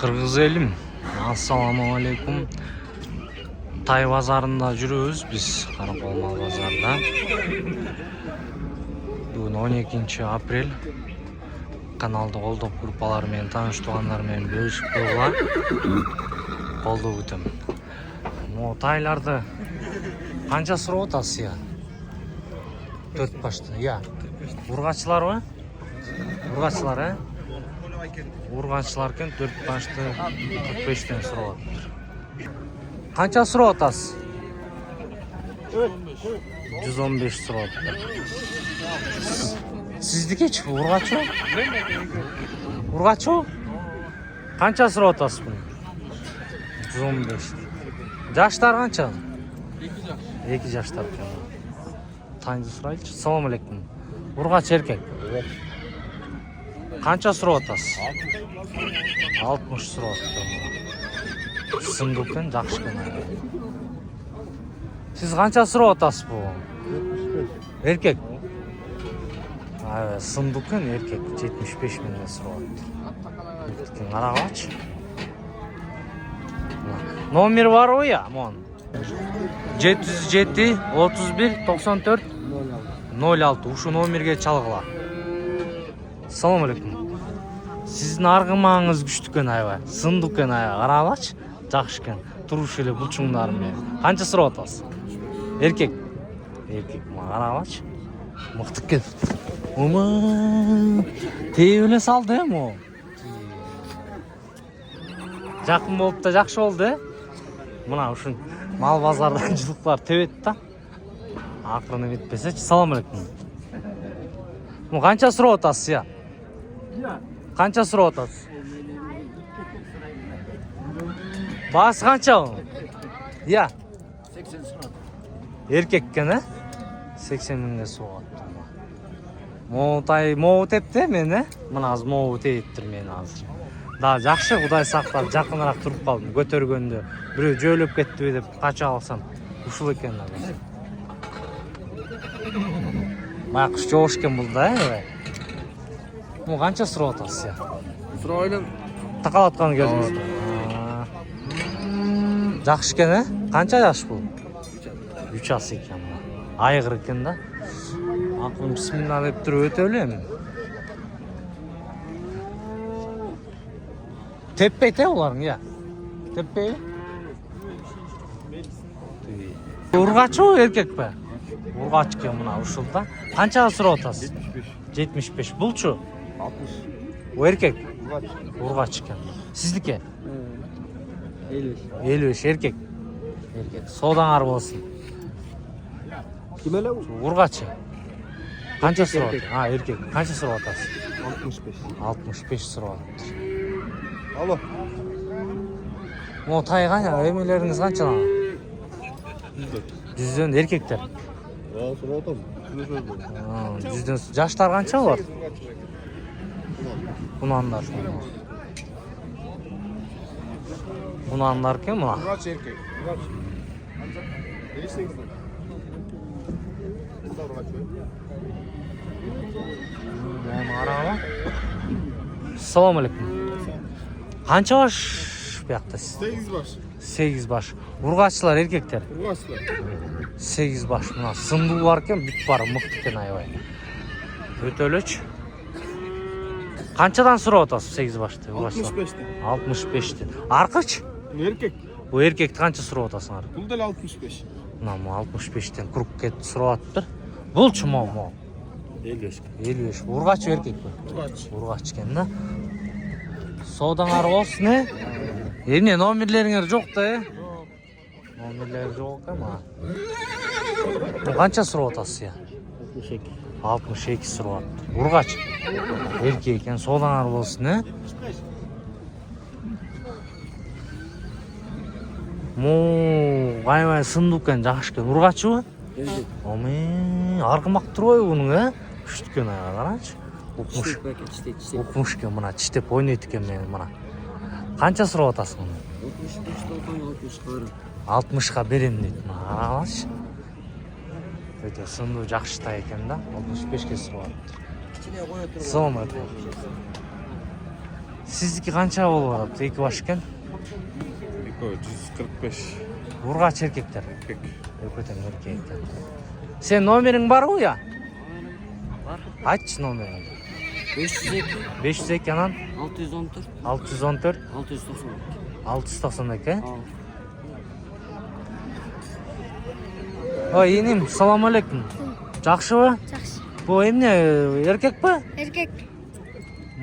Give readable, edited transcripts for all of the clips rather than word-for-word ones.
Kırgız elim, assalamu alaikum. Tay bazarında жүрөбүz biz, Караколмал базарда. Бүгүн 12 апрель. Каналды колдоп, группалар менен, тааныш туугандар менен бөлүшүп койгула. Колдоп өтөм. Могу тайларды канча сурап атасыз я? 4 башты. Я. Ургачыларбы? Ургачылар, э? Урганчылар экен 4 башты 45тен сурап атыптыр. Канча сурап атасыз? 115 сурап атыптыр. Сиздикичи ургачы? Ургачы? Канча сурап атасыз буну? 115. Жаштар канча? 2 жаштар экен. Таңды сурайлычы. Салам алейкум. Ургач эркек. Канча сурап атасыз? 60 сурап атыптыр. Сымдуу экен, жакшы экен. Сиз канча сурап атасыз бу? 75. Эркек. Сымдуу экен, эркек 75 миңден сурап атыптыр. Карагачы. Номер барбы я? Мон. 707 31 94 06. Ушу номерге чалгыла. Салам алейкум. Сиздин аргымаңыз күчтүү экен аябай. Сындуу экен аябай. Карагылачы. Жакшы экен. Туруш эле булчуңдар менен. Канча сурап атасыз? Эркек. Эркек. Карагылачы. Мыкты экен. Ома. Тээ эле салды, э, мо. Жакын болуп да жакшы болду, э? Мына ушун мал базардан жылкылар тебет да. Акырыны битпесечи. Салам алейкум. Му канча сурап атасыз я? Канча сурап атасыз? Баасы канча бу? Я. 80 сурап. Эркек экен, э? 80 миңге сурап атты. Могу тепти мен, э? Мына азыр могу тептир мен азыр. Да, жакшы, Кудай сактап, жакыныраак туруп калдым. Көтөргөндө бирөө жөөлөп кеттиби деп кача алсам, ушул экен да. Байкуш жоош экен бул да, э? Му канча сурап атасыз я? Сурап элем. Такалап аткан кезиңиз. Жакшы экен, э? Канча жаш бул? 3 жаш экен. Айгыр экен да. Акырын бисмилла деп туруп өтө элем. Теппейт, э, уларың, я? Теппей? Ургачы эркекпи? Ургач экен мына ушул да. Канчага сурап атасыз? 75. Булчу? 60. У эркек? Ургач. Ургач экен. Сиздики? 50. 55 эркек. Эркек. Соодаңар болсун. Ким эле? Ургачы. Канча сурап атасыз? Эркек. Канча сурап атасыз? 65. 65 сурап атасыз. Алло. Мо тайган эмелериңиз канча? 100дөн эркектер. Сурап атам. 100дөн жаштар канча болот? Кунандар. Кунандар экен мына. Ургач эркек. Ургач. 58. Марава. Салам алейкум. Канча баш буякта сиз? 8 баш. 8 баш. Ургачылар эркектер. Ургачлар. 8 баш. Мына сындуулар экен, бүт бар, мыкты экен аябай. Өтө элечи. Канчадан сурап атасыз 8 башты? 65. 65. Аркычы? Эркек. Бу эркекти канча сурап атасыңар? Бул деле 65. Мына 65тен круг кетип сурап атыптыр. Булчу мо? 55. 55. Ургач эркекпи? Ургач. Ургач экен да. Соодаңар болсун, э? Эмне номерлериңер жок да, э? Номерлери жок экен мына. Канча сурап атасыз я? 62. 62 сурап атты. Ургач. Эркек экен, соодаңар болсун, э? Мо, аябай сындуу экен, жакшы экен. Ургачыбы? Эркек. Ами, аргымак турбайбы бунун, э? Күчтүү экен аябай, карачы. Укмуш экен мына, чиштеп ойнойт экен мени мына. Канча сурап атасың муну? 60га берем дейт. Карагылачы. Өтө сындуу жакшы тай экен да. 65ке сурап атыптыр. Салам алейкум. Сиздики канча болуп атат? Эки баш экен. Экөө 145. Ургач эркектер. Эркек. Экөөтөн эркек экен. Сен номериң барбы я? Бар. Айтчы номериңди. 502, 502 анан 614, 614 692. 692. Ал. Ой, иним, салам алейкум. Жакшыбы? Жақсы. Бу эмне эркекпи? Еркек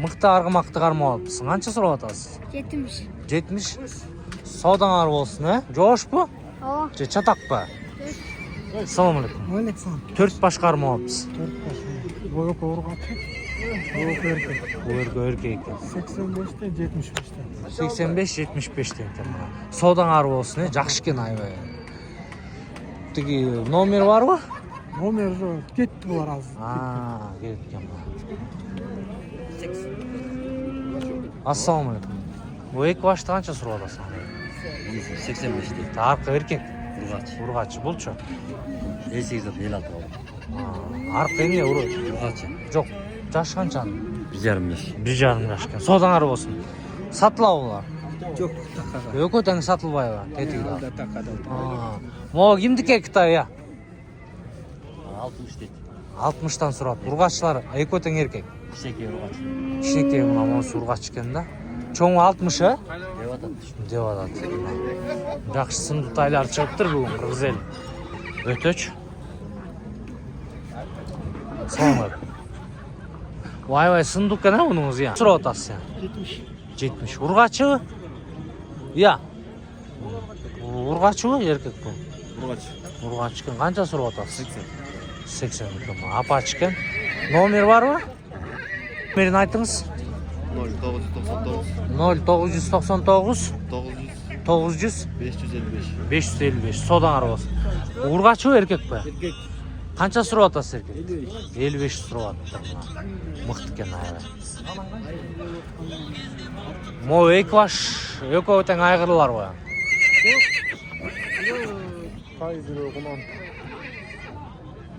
Мыкты аргымакты кармап атпсың. Канча сурап атасыз? 70. 70. Саудаңар болсун, Жоошпу? Ооба. Же чатакпы? Салам алейкум. Александр, 4 баш кармап атпсыз. 4 başı. Boyuk uğurgatı. Boyuk erkek. Өргө эркек экен. 85'te 75'te. 85-75 экен мына. Саудаңар болсун, жакшы экен аябай. Тиги номер барбы? Номер жоқ. Кетті бұлар аз. Келет экен мына. Ассаламу алейкум. Бу эки башты канча сурап атасың? 85'te. Аркы эркек, Urgaç. ургач булчу. 58'de 56 oldu. Аркы эмне Urgaç. Жок, жаш канчанын? 1,5 yaş. 1,5 жаш экен. Саудаңар болсун. Сатылабы булар? Жоқ, тақаға. Экөө тең сатылбайбы? Тетиги да. Да, тақада. Могу кимдики Кытай я? 60 dedi. 60тан сурап. Ургаччылар экөө тең эркек. Kişeki urgaç. Кичинекей мына монусу ургач экен да. Чоңу 60, Dev atat. деп атат. Жакшы сымдуу тайлар чыгыптыр бүгүн кыргыз эл. Өтөч. Салам алейкум. Аябай сымдуу экен мунуңуз я. Сурап атасыз я? 70. Ургачыбы? Я. Ургачыбы, эркек бу? Ургач. Ургач экен. Канча сурап атасыз? 80. 80 экен. Апач экен. Номер барбы? Номерин айтыңыз. 0999 0999 900 900 555. 555. Содаңар болсун. Ургачыбы, эркекпи? Эркек. Канча сурап атасыз эркек? 55 сурап атыптыр мына. Мыкты экен аябай. Могу эки баш экөө тең айгырларбы? Kaydır oğlan.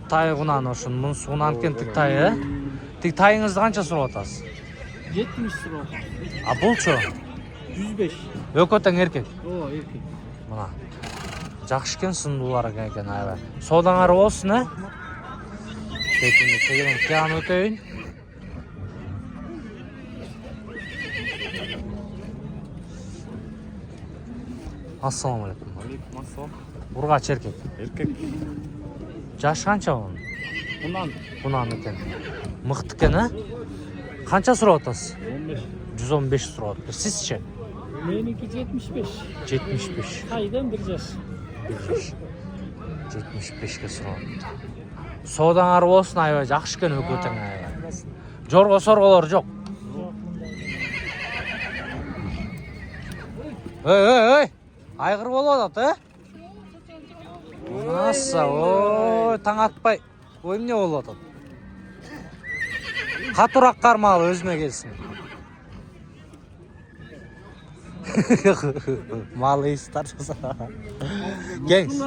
Тай кунан ошон мунусу кунан экен тик тай, Тик тайыңызды канча сурап атасыз? 70 sıra. Булчу? 105. Экөө тең эркек. O erkek. Мына. Жакшы экен, сындуулар экен аябай. Содаңар болсун, Кетиңи тегелен кыям өтөйүн. Ассаламу алейкум. Алейкум ассалам. Ургач эркек. Эркек. Жаш канча bunun? Bundan Кунан экен. Мыкты экен, Канча сурап атасыз? 15. 115 сурап атыптыр. Сизчи? Benimki 75. 75. Haydan bir yaş. 75ке сурап атыптыр. Содаңар болсун, аябай жакшы экен, экөө тең аябай. Жорго сорголор жок. Эй, айгыр болуп атат, Аса, ой, таң атпай. Ой, эмне болуп атат? Катуураак кармагыла өзүмө келсин. Малый старчасы. Кеңс.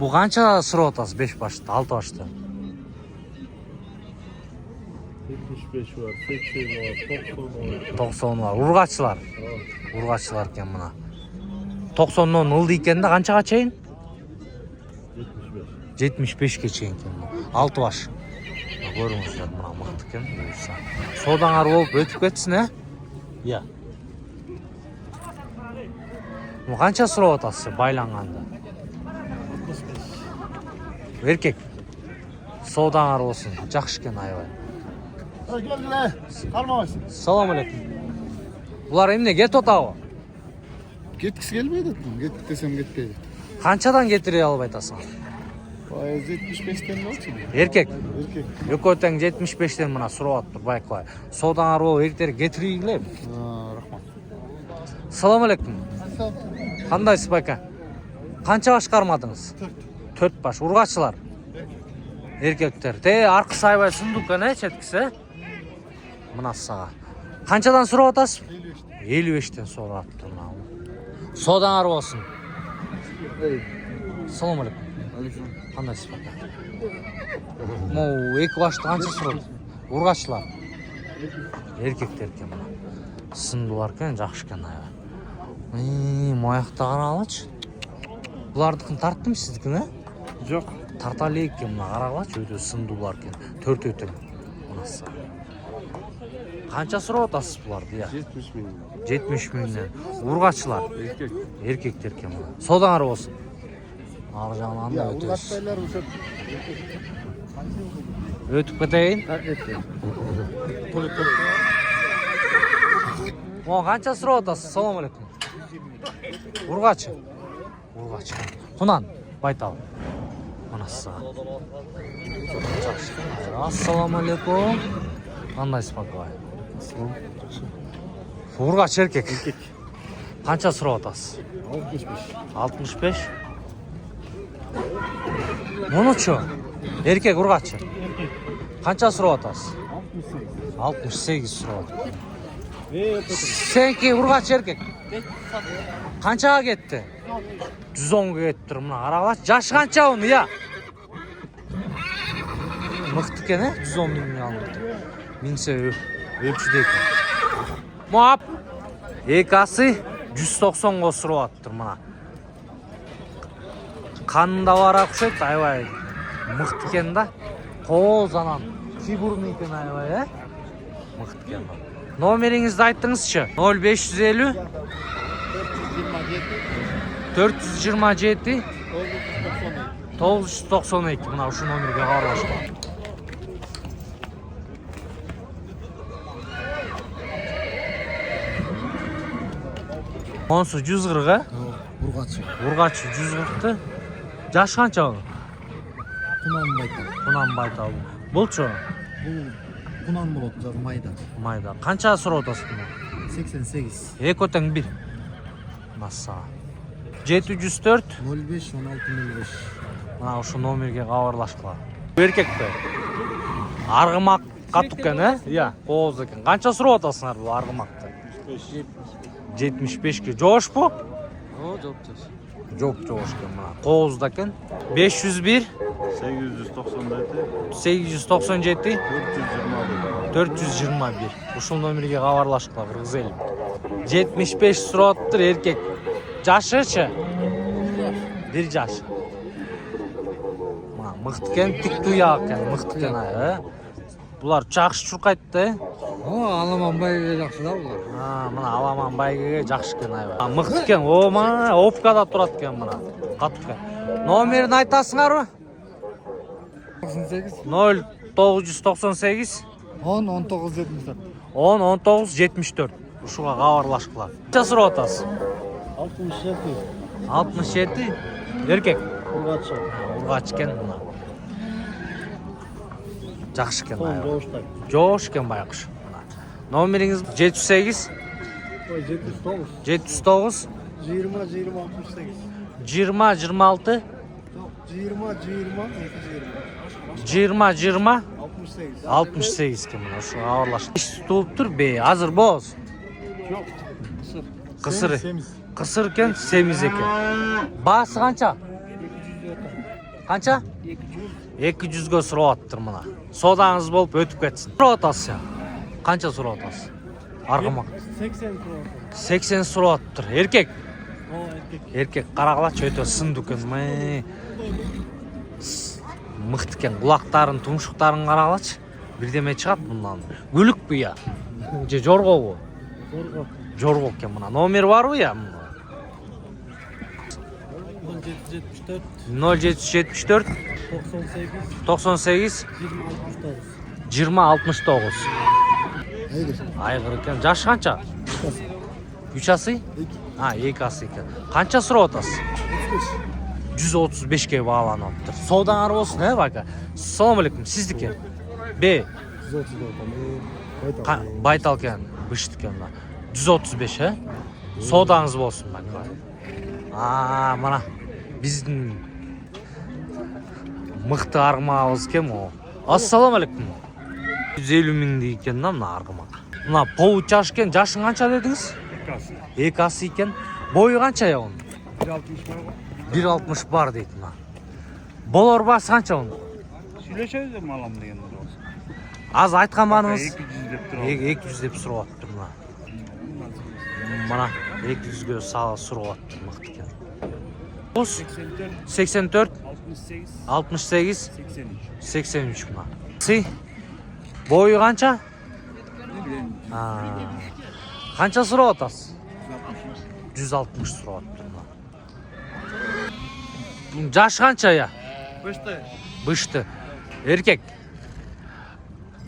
Бу канча сурап атасыз? 5 башты, 6 башты. 75 var, 80 var, 90 бар. Ургаччылар. Ургаччылар экен мына. 90дон ылды экен да, канчага чейин? 75ке чейин экен. 6 баш. Көрүңүздөр, мына мыкты экен. Содаңар болуп өтүп кетсин, Я. Бу канча сурап атасыз байланганда? 65. Эркек. Содаңар болсун, жакшы экен аябай. Geldiler. Kalmamışsın. Салам алейкум. Булар эмне кетип атабы? Кеткisi gelmeydi. Git desem gitmeydi. Канчадан кетире албай атасың? 75'ten ne olsun? Эркек. Erkek. Экөө тең 75тен мына сурап атыптыр байкабай. Содаңар болуп эркектер кетиргиле. Rahmat. Салам алейкум. Кандайсыз байка? Канча баш кармадыңыз? 4 баш. Ургаччылар. Эркектер. Аркысы аябай сундук экен, четкиси. Мына сага. Канчадан сурап атасыз? 55тен сурап атыптыр мына. Содаңар болсун. Салам алейкум. Кандайсыз байка? Могу эки башты канча сурап? Urgaçlar. Erkekler eкен мына. Сындылар екен, жақсы екен аябай. Мояқта қарағылашы. Бұлардікін тарттым сіздікін, ә? Жоқ. Тарталы екен мына қарағылашы, өте сындылар екен. Төрт өтің. Мұнасы. Қанша сұрап атасыз бұларды, я? 70 мың. 70 мыңнан. Ургачылар. Еркектер екен мына. Содан болсын. Ар жағынан да өтесіз. Urgatpaylar o'sha Өтіп кетейін. О, қанша сұрап атасыз? Салам алейкум. Ургачы. Ургачы. Құнан, байтал. Мұнасы. Ассалам алейкум. Қандайсыз бақылай? Ургач еркек. Қанша сұрап атасыз? 65. Мұны чо? Еркек ургачы. Қанша сұрап атасыз? 68 сұрап атасыз. Сенки ургач еркек. Қаншаға кетті? 110-ға кетті. Мұна қарағылаш. Жашы қанша оны, я? Мықты кен, 110 мыңнан алынды. Минсе өлшіде екен. Мұап. Екасы 190-ға сұрап аттыр мұна. Қанында бар ақшайды, айбай. Мықты кен да. Қолзанан. Фигурный екен айбай, ә? Мықты кен да. Номеріңізді айттыңызшы. 0550 427 992. Мына ұшы номерге қаралашты. Онсы 140, ә? Ургачы 140-ты. Жаш қанша ол? Құнан байтал. Бұл чо? Құнан болады, майда. Майда. Қанша сұрап отасың? 88. Өтің бір. Маса. 704 05 16 05. Мына ұшы номерге қабарлашқыла. Еркек пе? Арғымаққа тұққан, ә? Иә, қоғыз екен. Қанша сұрап отасыңар бұл арғымақты? 75-ке. Жош бұ? Жоқ екен мына. Қоғызда екен. 501 897 421. Ұшыл номерге қабарлашқыла, бір қыз елім. 75 сұрап отыр еркек. Жашы ше? Bir жаш. Мықты кен, тік туяқ кен, мықты кен ай. Бұлар жақшы чұрқайтты. Аламан байге жақсы да бұлар. Мына аламан байгеге жақшы кен ай. Мықты кен, опкада тұрады кен мұна. Қатып кен. Номерін айтасыңар ма? 0998 10 19 74. 10 19 74. Ұшуға қабарлашқыла. Қанша сұрап атасыз? 67. 67. Еркек. Ургачы. Ургач кен мұна. Жақшы кен ай. Жоштай. Жош кен байқыш. Номеріңіз 78 79. 79 20 68. 20 26 20 20 68 кен мұна. Ұшы ауырлаш. Тұлып тұр бей, азыр боз. Жоқ. Қысыры. Қысыр кен, семіз екен. Басы қанша? Қанша? 200-ге сұрап аттыр мұна. Содаңыз болып өтіп кетсін. Сұрап атасыз я? Қанша сұрап атасыз? Арғымақ. 80 сұрап аттыр. Еркек? Еркек қарағылач өте сынды кен. Мықты кен. Құлақтарын, тұмшықтарын қарағылач. Бірдеме шығат бұндан. Гүлік бі я? Же жорғо бұ? Жорғо кен мұна. Номер бар бұ я? 0774 98 20 69. Айғыр екен. Жаш қанша? 3 асы? 2 асы екен. Қанша сұрап атасыз? 135-ке бағаланып отыр. Содан ары болсын, бака? Салам алейкум, сіздіке? Бе? Байтал кен, бұшты кен. 135, Содаңыз болсын, бака? Мана. Біздің мықты арғымағыз кем о. Ассалам алейкум. 150 мың дейкен мына арғымақ. Мына получаш кен, жашың қанша дедіңіз? 2 асы екен. Бойы қанша я оның? 1.60 бар дейді мына. Болор басы қанша оның? Сөйлешеді малам деген. Аз айтқанманыңыз 200 деп тұр. 200 деп сұрап атыр мына. Мына 200-ге сұрап атыр мықты екен. 84 68 83 мына. Си. Бойы қанша? Қанша сұрап атасыз? 160 сұрап атыр мына. Жаш қанша я? Бышты. Еркек.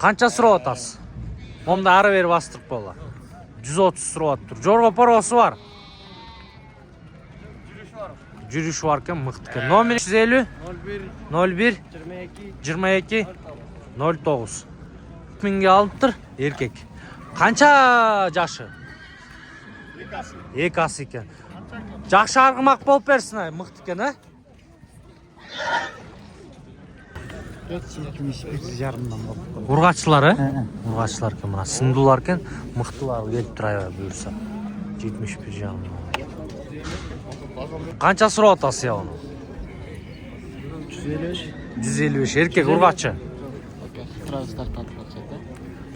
Қанша сұрап атасыз? Момда ары бері бастырып бола. 130 сұрап атыр. Жорға паросы бар. Жүріші бар кен, мықты кен. Номер 350 01 22 09. Минге алып тұр, еркек. Қанша жашы? 2 асы екен. Жақшы арғымақ болып берсін, мықты кен, а? 75,5-дан болды. Урғачылар, Урғачылар кен, мына сындулар кен, мықтылар келіп тұрайы бұйырса. 75 жағынан. Қанша сұрап атасы я оны? 155. Еркек урғачы.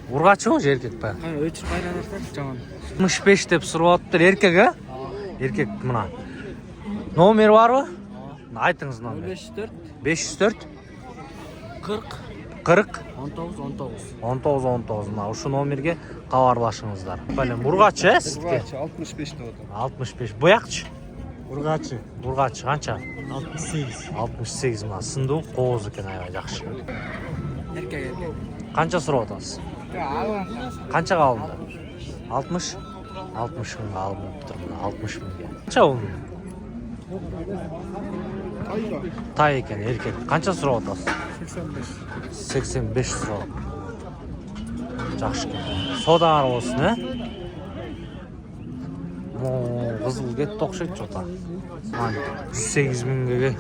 Урғачы ғой еркек бә? 65 деп сұрап атыр еркек, а? Еркек мына. Номер бар ба? Айтыңыз номер. 504 40 19. Ушу номерге хабарлашыңыздар. Бәлем, урғачы, сіздіке? 65 деп отыр. 65. Бояқчы? Ургачы Урғачы қанша? 68. 68 мына. Сынду қоғыз екен айға жақшы. Қанша сұрап атасыз? Қаншаға алынды? 60? 60 мыңға алынып тұр мына. 60 мыңға. Қанша оның? Тай екен, еркек. Қанша сұрап атасыз? 85 сұрап. Жақшы екен. Содан ары болсын, ә? Қызыл кетті оқшайды жота. 108 мыңға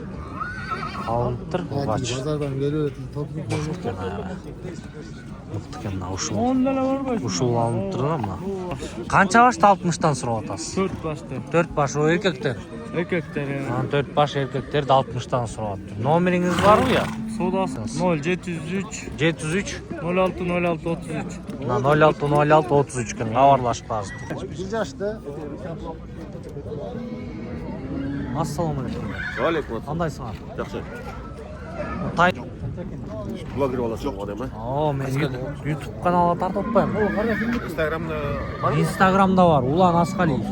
алынып тұр. Урғачы. Базардан келіп Мықты кен мына ушул алынып тұр мына. Қанша башты 60-тан сұрап атасыз? 4 башты. 4 баш о еркектер. Еркектер. 4 баш еркектерді 60-тан сұрап атыр. Номеріңіз бар ғой я? Содасы 0703 703 06 06 33. 06 06 33 кен хабарлашып барыңыз. 1 жашта. Ассалаумағалейкум. Алейкум. Қандайсың? Жақсы. Тай. Блогер боласы жоқ адам, Мен YouTube каналға тартып отпаймын. Инстаграмда Инстаграмда бар, Улан Асқалиев.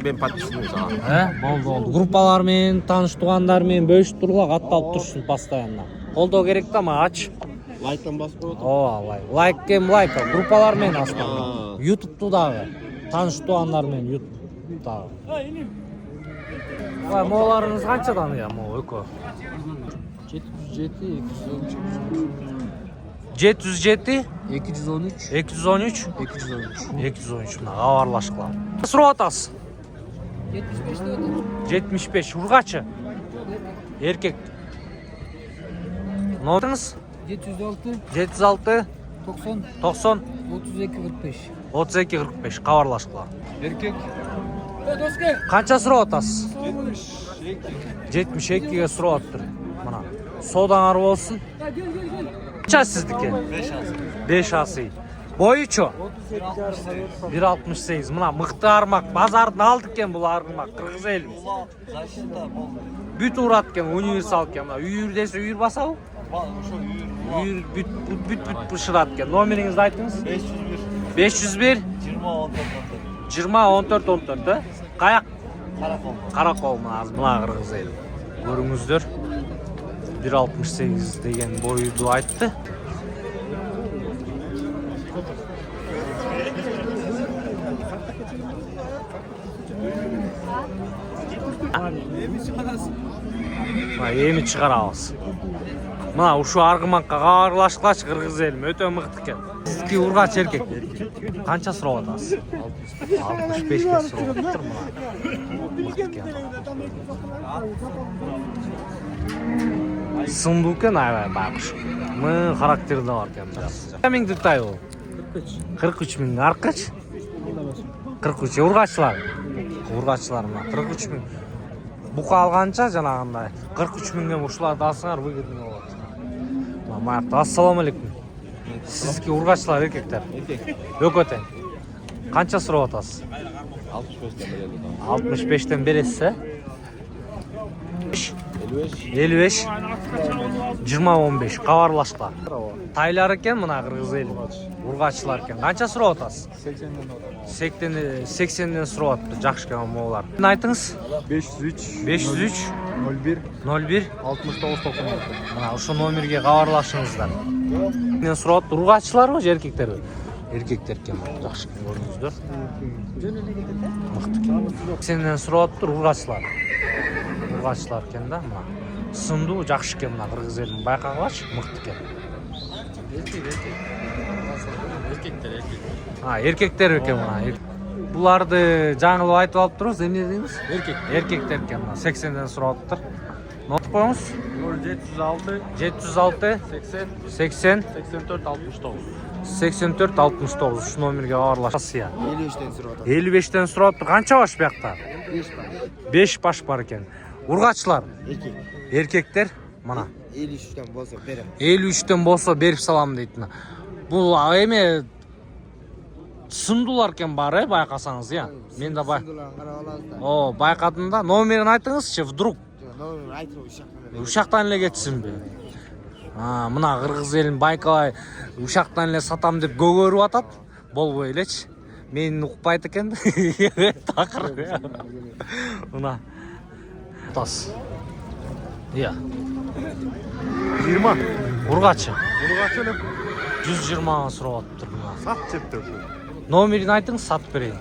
мен подписчикпін саған. Болды. Группалармен, таныш туғандармен бөлісіп тұруға атталып тұрсын постоянно. Қолдау керек та ма, ач. Лайктан басып отыр. Лайк. Группалармен аспан. YouTube-тудағы. Таныш туғандармен YouTube-тудағы. Моларыңыз қаншадан я, мол, өкі? 707 213 213 мына хабарлашқылар. Сұрап атасыз? 75 урғачы? Еркек. Нотыңыз? 706 90 32 45 хабарлашқылар. Еркек. Қанша сұрап атасыз? 72-ге сұрап атыр. Мына содан ары болсын. Қанша сіздікі? 5 асы. Бойы чо? 1.68. Мына мықты армақ. Базардың алды кен бұл армақ. Қырғыз еліміз. Бүт ұрат кен, универсал кен. Үйір десе үйір баса бұл? Үйір бүт пұшырат кен. Номеріңізді айтыңыз? 501 20-14-14. Қаяқ? Қарақол мына қырғыз елі. Көріңіздер. 1.68 деген бойды айтты. Еми шығарамыз. Мына ушу арғымаққа хабарлашқылашы қырғыз елім, өте мықты екен. Сіздікі урғач еркек. Қанша сұрап атасыз? 65-ке сұрап отыр мына. Мықты екен. Сынду екен айбай байқұш. Мың характерді бар екен. Меңді тай ол? 43 мың. Арқыш? 43. Урғачылар? Урғачылар мына. 43 мың. Бұқа алғанша жаңағындай 43 мыңнен ұшыларды алсыңар выгодный болады. Маяқты. Ассаламалейкум. Sizdiki urg'achlar erkeklar. Yo'q teң. Qancha so'rab atasiz? 65'ten beresiz. 55 20-15 qavarlashqa. Taylar ekan buna qirg'iz eli. Urg'achlar ekan. Qancha so'rab atasiz? 80'den so'rab atdi. Yaxshi ekan mo'g'lar. Ne aytdingiz? 503 01 01 69 96. Mana o'sha nomerga qavarlashingizlar. Men so'rab atdi. Urg'achlarmi, erkeklar? Erkeklar ekan. Yaxshi ko'rdingizlar. Senden so'rab atdi urg'achlar. Urg'achlar ekanda, mana. Sindu yaxshi ekan mana qirg'iz elini bayqag'ach, mıqt ekan. Ha, erkekler ekan mana. Bularni жаңылып aytib olib turibsiz, emne deymiz? Erkekler ekan mana. 80'den so'rab atdi. Notib qo'yingіз. 706 80 84 69. 84 69 şu nomerga qavarlashasiz ya. 55'ten sıra atar. 55'ten so'rab atdi. Qancha baş bu yoqda? 5 baş bar ekan. Urg'achlar. Erkekler mana 53'ten bolsa berem. 53'ten bolsa berip salam deydi. Bu эме сындулар ekan bari bayqasanız ya. Men de bay. O bayqadım da nomerini aytыңызчы, вдруг. Nomer aytma uşaktan. Uşaqtan эле кетсинби? Ha, мына кыргыз элин байкабай ушактан эле сатам деп көгөрүп атат. Болбой элечи. Мени укпайт экен. Такыр. Мына. Тас. Я. 20. Ургачы. Urg'achi 120 ga сурап атыптыр мына. sat chepdi. Номерин айтыңыз, сатып берейин.